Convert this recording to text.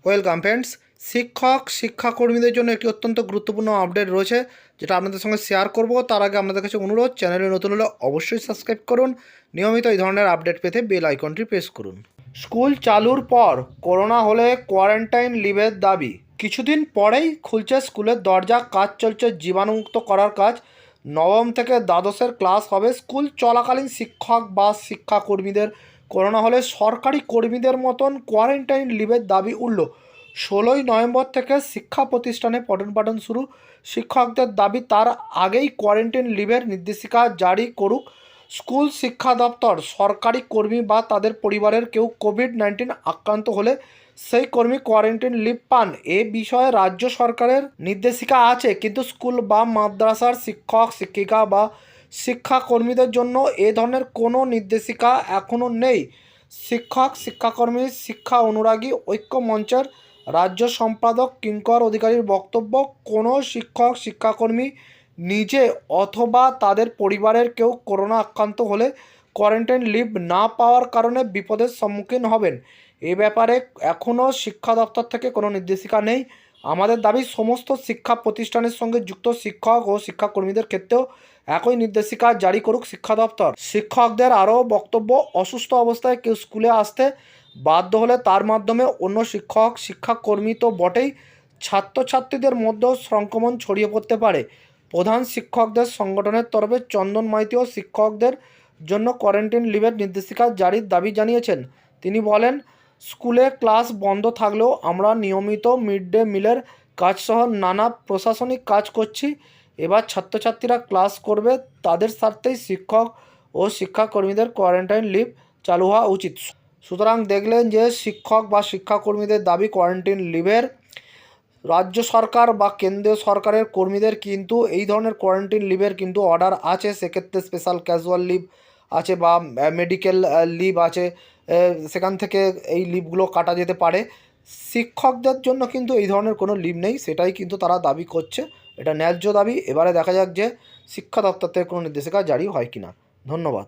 Welcome friends. শিক্ষাকর্মীদের জন্য একটি অত্যন্ত গুরুত্বপূর্ণ আপডেট রয়েছে, যেটা আপনাদের সঙ্গে শেয়ার করব। তার আগে আপনাদের কাছে অনুরোধ, চ্যানেলে নতুন হলে অবশ্যই সাবস্ক্রাইব করুন। নিয়মিত এই ধরনের আপডেট পেতে বেল আইকনটি প্রেস করুন। স্কুল চালুর পর করোনা হলে কোয়ারেন্টাইন লিভের দাবি। কিছুদিন পরেই খুলছে স্কুলের দরজা, কাজ চলছে জীবাণুমুক্ত করার কাজ। নবম থেকে দ্বাদশের ক্লাস হবে। স্কুল চলাকালীন শিক্ষক বা শিক্ষাকর্মীদের করোনা হলে সরকারি কর্মীদের মতন কোয়ারেন্টাইন লিভের দাবি উঠল। 16ই নভেম্বর থেকে শিক্ষা প্রতিষ্ঠানে পঠন পাঠন শুরু। শিক্ষকদের দাবি তার আগেই কোয়ারেন্টাইন লিভের নির্দেশিকা জারি করুক স্কুল শিক্ষা দপ্তর। সরকারি কর্মী বা তাদের পরিবারের কেউ কোভিড-19 আক্রান্ত হলে সেই কর্মী কোয়ারেন্টাইন লিভ পান। এ বিষয়ে রাজ্য সরকারের নির্দেশিকা আছে, কিন্তু স্কুল বা মাদ্রাসার শিক্ষক শিক্ষিকা বা শিক্ষাকর্মীদের জন্য এ ধরনের কোনো নির্দেশিকা এখনও নেই। শিক্ষক শিক্ষাকর্মী শিক্ষা অনুরাগী ঐক্য মঞ্চের রাজ্য সম্পাদক কিঙ্কর অধিকারীর বক্তব্য, কোনো শিক্ষক শিক্ষাকর্মী নিজে অথবা তাদের পরিবারের কেউ করোনা আক্রান্ত হলে কোয়ারেন্টাইন লিভ না পাওয়ার কারণে বিপদের সম্মুখীন হবেন। এ ব্যাপারে এখনও শিক্ষা দপ্তর থেকে কোনো নির্দেশিকা নেই। আমাদের দাবি সমস্ত শিক্ষা প্রতিষ্ঠানের সঙ্গে যুক্ত শিক্ষক ও শিক্ষাকর্মীদের ক্ষেত্রেও একই নির্দেশিকা জারি করুক শিক্ষা দপ্তর। শিক্ষকদের আরও বক্তব্য, অসুস্থ অবস্থায় কেউ স্কুলে আসতে বাধ্য হলে তার মাধ্যমে অন্য শিক্ষক শিক্ষাকর্মী তো বটেই, ছাত্রছাত্রীদের মধ্যেও সংক্রমণ ছড়িয়ে পড়তে পারে। প্রধান শিক্ষকদের সংগঠনের তরফে চন্দন মাইতিও শিক্ষকদের জন্য কোয়ারেন্টাইন লিভের নির্দেশিকা জারির দাবি জানিয়েছেন। তিনি বলেন, স্কুলে ক্লাস বন্ধ থাকলেও আমরা নিয়মিত মিড ডে মিলের কাজসহ নানা প্রশাসনিক কাজ করছি। এবার ছাত্রছাত্রীরা ক্লাস করবে, তাদের স্বার্থেই শিক্ষক ও শিক্ষাকর্মীদের কোয়ারেন্টাইন লিভ চালু হওয়া উচিত। সুতরাং দেখলেন যে শিক্ষক বা শিক্ষাকর্মীদের দাবি কোয়ারেন্টাইন লিভের। রাজ্য সরকার বা কেন্দ্রীয় সরকারের কর্মীদের কিন্তু এই ধরনের কোয়ারেন্টাইন লিভের কিন্তু অর্ডার আছে। সেক্ষেত্রে স্পেশাল ক্যাজুয়াল লিভ আছে বা মেডিকেল লিভ আছে, সেখান থেকে এই লিভগুলো কাটা যেতে পারে। শিক্ষকদের জন্য কিন্তু এই ধরনের কোনো লিভ নেই, সেটাই কিন্তু তারা দাবি করছে। এটা ন্যায্য দাবি। এবারে দেখা যাক যে শিক্ষা দপ্তর থেকে কোনো নির্দেশিকা জারি হয় কিনা। ধন্যবাদ।